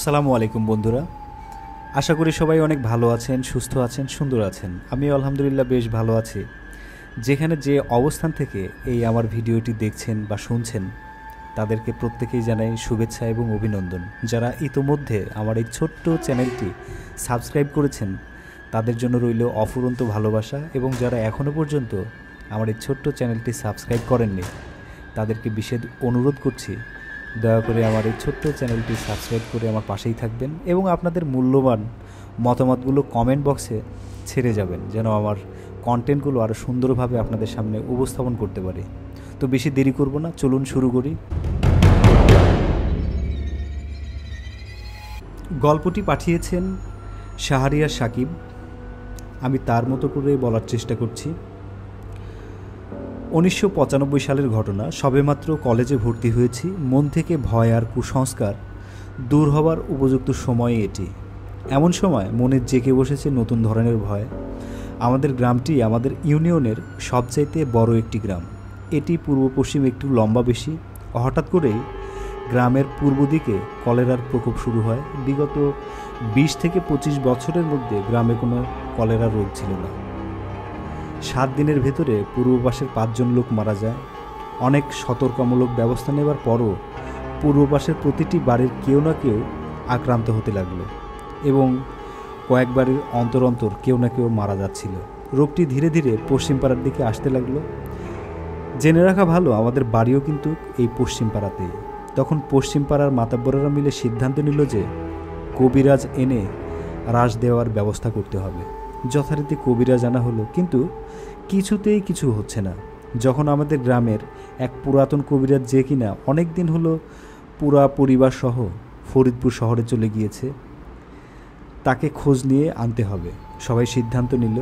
আসসালামু আলাইকুম বন্ধুরা, আশা করি সবাই অনেক ভালো আছেন, সুস্থ আছেন, সুন্দর আছেন। আমি আলহামদুলিল্লাহ বেশ ভালো আছি। যেখানে যে অবস্থান থেকে এই আমার ভিডিওটি দেখছেন বা শুনছেন তাদেরকে প্রত্যেকেই জানাই শুভেচ্ছা এবং অভিনন্দন। যারা ইতোমধ্যে আমার এই ছোট্ট চ্যানেলটি সাবস্ক্রাইব করেছেন তাদের জন্য রইল অফুরন্ত ভালোবাসা, এবং যারা এখনও পর্যন্ত আমার এই ছোট্ট চ্যানেলটি সাবস্ক্রাইব করেননি তাদেরকে বিশেষ অনুরোধ করছি, দয়া করে আমার এই ছোট্ট চ্যানেলটি সাবস্ক্রাইব করে আমার পাশেই থাকবেন এবং আপনাদের মূল্যবান মতামতগুলো কমেন্ট বক্সে ছেড়ে যাবেন, যেন আমার কন্টেন্টগুলো আরও সুন্দরভাবে আপনাদের সামনে উপস্থাপন করতে পারি। তো বেশি দেরি করব না, চলুন শুরু করি। গল্পটি পাঠিয়েছেন শাহরিয়ার সাকিব। আমি তার মতো করে বলার চেষ্টা করছি। 1995 সালের ঘটনা। সবেমাত্র কলেজে ভর্তি হয়েছি। মন থেকে ভয় আর কুসংস্কার দূর হবার উপযুক্ত সময় এটি। এমন সময় মনে জেগে বসেছে নতুন ধরনের ভয়। আমাদের গ্রামটি আমাদের ইউনিয়নের সবচাইতে বড় একটি গ্রাম। এটি পূর্ব পশ্চিম একটু লম্বা বেশি। হঠাৎ করেই গ্রামের পূর্ব দিকে কলেরার প্রকোপ শুরু হয়। বিগত 20 থেকে 25 বছরের মধ্যে গ্রামে কোনো কলেরা রোগ ছিল না। 7 দিনের ভেতরে পূর্ব পাশের 5 জন লোক মারা যায়। অনেক সতর্কমূলক ব্যবস্থা নেবার পরও পূর্ব পাশের প্রতিটি বাড়ির কেউ না কেউ আক্রান্ত হতে লাগলো, এবং কয়েক বাড়ির অন্তর অন্তর কেউ না কেউ মারা যাচ্ছিল। রোগটি ধীরে ধীরে পশ্চিম পাড়ার দিকে আসতে লাগলো। জেনে রাখা ভালো, আমাদের বাড়িও কিন্তু এই পশ্চিম পাড়াতেই। তখন পশ্চিম পাড়ার মাতাব্বরেরা মিলে সিদ্ধান্ত নিল যে কবিরাজ এনে রাশ দেওয়ার ব্যবস্থা করতে হবে। যথারীতি কবিরাজ আনা হলো, কিন্তু কিছুতেই কিছু হচ্ছে না। যখন আমাদের গ্রামের এক পুরাতন কবিরাজ, যে কিনা অনেক দিন হলো পুরা পরিবার সহ ফরিদপুর শহরে চলে গিয়েছে, তাকে খোঁজ নিয়ে আনতে হবে। সবাই সিদ্ধান্ত নিল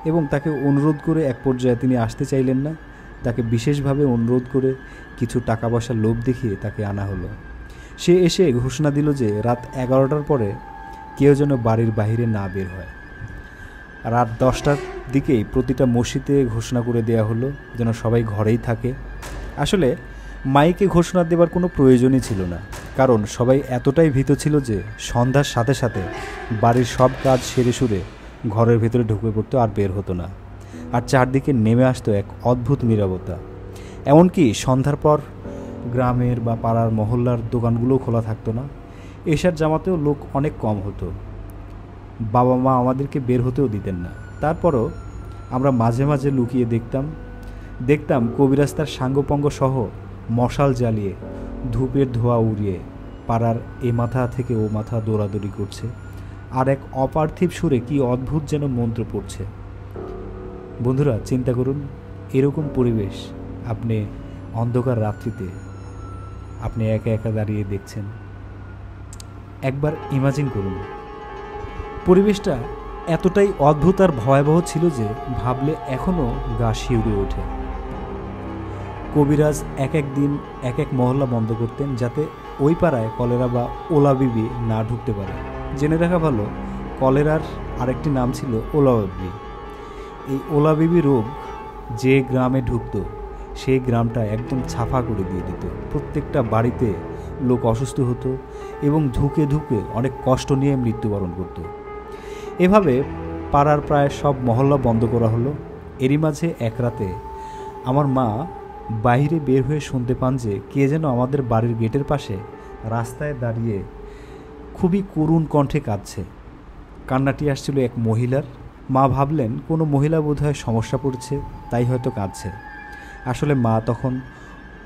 এবং তাকে অনুরোধ করে এক পর্যায়ে তিনি আসতে চাইলেন না। তাকে বিশেষভাবে অনুরোধ করে কিছু টাকা পয়সার লোভ দেখিয়ে তাকে আনা হলো। সে এসে ঘোষণা দিল যে রাত 11টার পরে কেউ যেন বাড়ির বাইরে না বের হয়। রাত 10টার দিকেই প্রতিটা মসজিদে ঘোষণা করে দেওয়া হলো যেন সবাই ঘরেই থাকে। আসলে মাইকে ঘোষণা দেওয়ার কোনো প্রয়োজনই ছিল না, কারণ সবাই এতটাই ভীত ছিল যে সন্ধ্যার সাথে সাথে বাড়ির সব কাজ সেরে সুরে ঘরের ভেতরে ঢুকে পড়তো, আর বের হতো না। আর চারদিকে নেমে আসতো এক অদ্ভুত নীরবতা। এমনকি সন্ধ্যার পর গ্রামের বা পাড়ার মহল্লার দোকানগুলোও খোলা থাকতো না। এশার জামাতেও লোক অনেক কম হতো। বাবা মা আমাদেরকে বের হতেও দিতেন না। তারপরও আমরা মাঝে মাঝে লুকিয়ে দেখতাম কবিরাজ তার সাঙ্গপঙ্গ সহ মশাল জ্বালিয়ে ধূপের ধোঁয়া উড়িয়ে পাড়ার এ মাথা থেকে ও মাথা দৌড়াদৌড়ি করছে, আর এক অপার্থিব সুরে কি অদ্ভুত যেন মন্ত্র পড়ছে। বন্ধুরা, চিন্তা করুন, এরকম পরিবেশ আপনি অন্ধকার রাত্রিতে আপনি একা একা দাঁড়িয়ে দেখছেন। একবার ইমাজিন করুন, পরিবেশটা এতটাই অদ্ভুত আর ভয়াবহ ছিল যে ভাবলে এখনও গা শিউরে ওঠে। কবিরাজ এক এক দিন এক এক মহল্লা বন্ধ করতেন, যাতে ওই পাড়ায় কলেরা বা ওলাবিবি না ঢুকতে পারে। জেনে রাখা ভালো, কলেরার আরেকটি নাম ছিল ওলাবিবি। এই ওলাবিবি রোগ যে গ্রামে ঢুকত সেই গ্রামটা একদম ছাফা করে দিয়ে দিত। প্রত্যেকটা বাড়িতে লোক অসুস্থ হতো এবং ধুকে ধুকে অনেক কষ্ট নিয়ে মৃত্যুবরণ করত। এভাবে পাড়ার প্রায় সব মহল্লা বন্ধ করা হলো। এরই মাঝে এক রাতে আমার মা বাইরে বের হয়ে শুনতে পান যে কে যেন আমাদের বাড়ির গেটের পাশে রাস্তায় দাঁড়িয়ে খুবই করুণ কণ্ঠে কাঁদছে। কান্নাটি আসছিল এক মহিলার। মা ভাবলেন কোনো মহিলা বোধহয় সমস্যা পড়ছে, তাই হয়তো কাঁদছে। আসলে মা তখন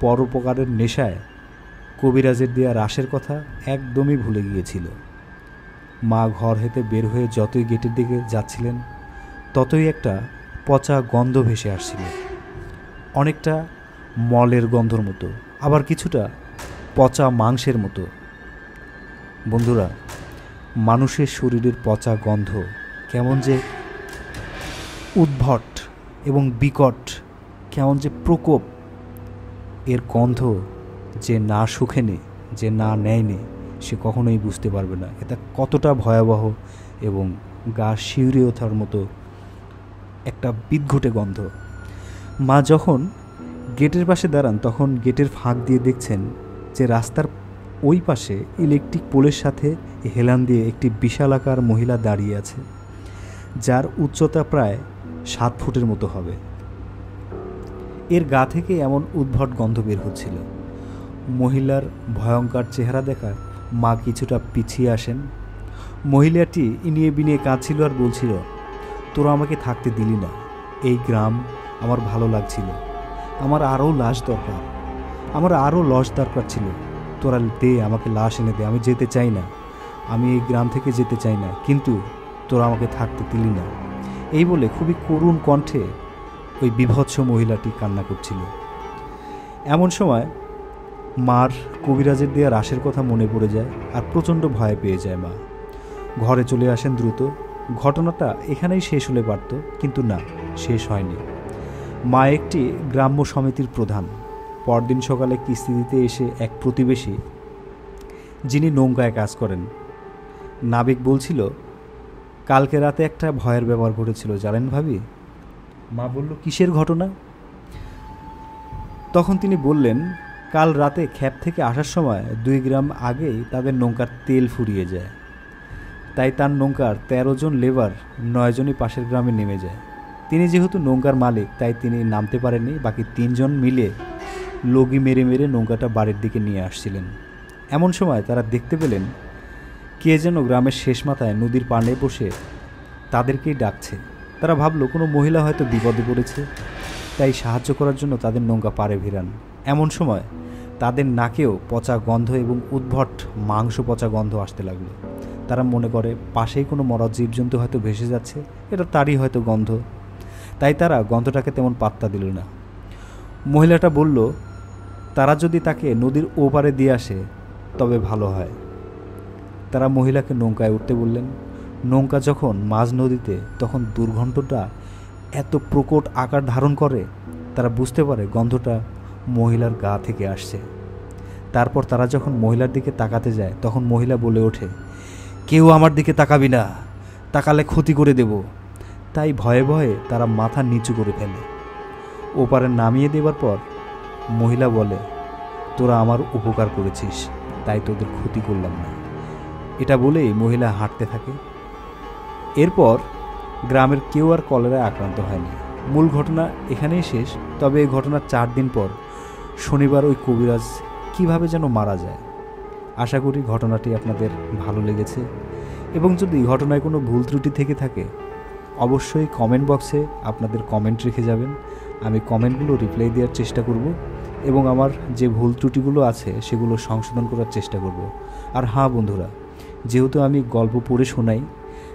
পরোপকারের নেশায় কবিরাজের দেওয়া রাশের কথা একদমই ভুলে গিয়েছিল। মা ঘর হতে বের হয়ে যতই গেটের দিকে যাচ্ছিলেন ততই একটা পচা গন্ধ ভেসে আসছিল। অনেকটা মলের গন্ধর মতো, আবার কিছুটা পচা মাংসের মতো। বন্ধুরা, মানুষের শরীরের পচা গন্ধ কেমন যে উদ্ভট এবং বিকট, কেমন যে প্রকোপ। এর গন্ধ যে না শুখেনি, যে না নেয়নি, সে কখনোই বুঝতে পারবে না এটা কতটা ভয়াবহ এবং গা শিউরে ওঠার মতো একটা বিদঘুটে গন্ধ। মা যখন গেটের পাশে দাঁড়ান তখন গেটের ফাঁক দিয়ে দেখছেন যে রাস্তার ওই পাশে ইলেকট্রিক পোলের সাথে হেলান দিয়ে একটি বিশালাকার মহিলা দাঁড়িয়ে আছে, যার উচ্চতা প্রায় 7 ফুটের মতো হবে। এর গা থেকে এমন উদ্ভট গন্ধ বের হচ্ছিল। মহিলার ভয়ঙ্কর চেহারা দেখায় মা কিছুটা পিছিয়ে আসেন। মহিলাটি ইনিয়ে বিনিয়ে কাঁদছিল আর বলছিল, তোরা আমাকে থাকতে দিলি না, এই গ্রাম আমার ভালো লাগছিল, আমার আরও লাশ দরকার, আমার আরও লশ দরকার ছিল, তোরা দে, আমাকে লাশ এনে দে, আমি যেতে চাই না, আমি এই গ্রাম থেকে যেতে চাই না, কিন্তু তোরা আমাকে থাকতে দিলি না। এই বলে খুবই করুণ কণ্ঠে ওই বিভৎস মহিলাটি কান্না করছিল। এমন সময় মার কবিরাজের দেওয়া রাশের কথা মনে পড়ে যায় আর প্রচণ্ড ভয় পেয়ে যায় মা। ঘরে চলে আসেন দ্রুত। ঘটনাটা এখানেই শেষ হলে পারত, কিন্তু না, শেষ হয়নি। মা একটি গ্রাম্য সমিতির প্রধান। পরদিন সকালে কিস্তি দিতে এসে এক প্রতিবেশী, যিনি নৌকায় কাজ করেন, নাবিক বলছিল, কালকে রাতে একটা ভয়ের ব্যাপার ঘটেছিল জানেন ভাবি? মা বলল, কিসের ঘটনা? তখন তিনি বললেন, কাল রাতে ক্ষেত থেকে আসার সময় 2 গ্রাম আগেই তাদের নৌকার তেল ফুরিয়ে যায়। তাই তার নৌকার 13 জন লেবার 9 জনই পাশের গ্রামে নেমে যায়। তিনি যেহেতু নৌকার মালিক, তাই তিনি নামতে পারেননি। বাকি 3 জন মিলে লগি মেরে মেরে নৌকাটা বাড়ির দিকে নিয়ে আসছিলেন। এমন সময় তারা দেখতে পেলেন কে যেন গ্রামের শেষ মাথায় নদীর পাড়ে বসে তাদেরকেই ডাকছে। তারা ভাবলো কোনো মহিলা হয়তো বিপদে পড়েছে, তাই সাহায্য করার জন্য তাদের নৌকা পাড়ে ভিড়ান। এমন সময় তাদের নাকেও পচা গন্ধ এবং উদ্ভট মাংস পচা গন্ধ আসতে লাগলো। তারা মনে করে পাশেই কোনো মরা জীবজন্তু হয়তো ভেসে যাচ্ছে, এটা তারই হয়তো গন্ধ। তাই তারা গন্ধটাকে তেমন পাত্তা দিল না। মহিলাটা বলল, তারা যদি তাকে নদীর ওপারে দিয়ে আসে তবে ভালো হয়। তারা মহিলাকে নৌকায় উঠতে বললেন। নৌকা যখন মাঝ নদীতে, তখন দুর্গন্ধটা এত প্রকট আকার ধারণ করে, তারা বুঝতে পারে গন্ধটা মহিলার গা থেকে আসছে। তারপর তারা যখন মহিলার দিকে তাকাতে যায়, তখন মহিলা বলে ওঠে, কেউ আমার দিকে তাকাবি না, তাকালে ক্ষতি করে দেব। তাই ভয়ে ভয়ে তারা মাথা নিচু করে ফেলে। ওপারে নামিয়ে দেবার পর মহিলা বলে, তোরা আমার উপকার করেছিস, তাই তোদের ক্ষতি করলাম না। এটা বলেই মহিলা হাঁটতে থাকে। এরপর গ্রামের কেউ আর কলেরায় আক্রান্ত হয়নি। মূল ঘটনা এখানেই শেষ। তবে এই ঘটনার 4 দিন পর শনিবার ওই কবিরাজ কিভাবে যেন মারা যায়। আশা করি ঘটনাটি আপনাদের ভালো লেগেছে, এবং যদি ঘটনায় কোনো ভুল ত্রুটি থেকে থাকে অবশ্যই কমেন্ট বক্সে আপনাদের কমেন্ট রেখে যাবেন। আমি কমেন্টগুলো রিপ্লাই দেওয়ার চেষ্টা করব এবং আমার যে ভুল ত্রুটিগুলো আছে সেগুলো সংশোধন করার চেষ্টা করব। আর হ্যাঁ বন্ধুরা, যেহেতু আমি গল্প পড়ে শোনাই,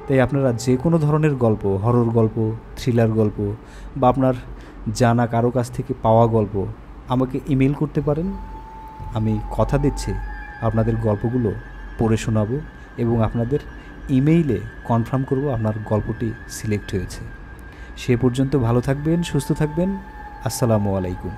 তাই আপনারা যে কোনো ধরনের গল্প, হরর গল্প, থ্রিলার গল্প বা আপনার জানা কারো কাছ থেকে পাওয়া গল্প আমাকে ইমেল করতে পারেন। আমি কথা দিচ্ছি আপনাদের গল্পগুলো পড়ে শোনাবো এবং আপনাদের ইমেইলে কনফার্ম করব আপনার গল্পটি সিলেক্ট হয়েছে। সে পর্যন্ত ভালো থাকবেন, সুস্থ থাকবেন। আসসালামু আলাইকুম।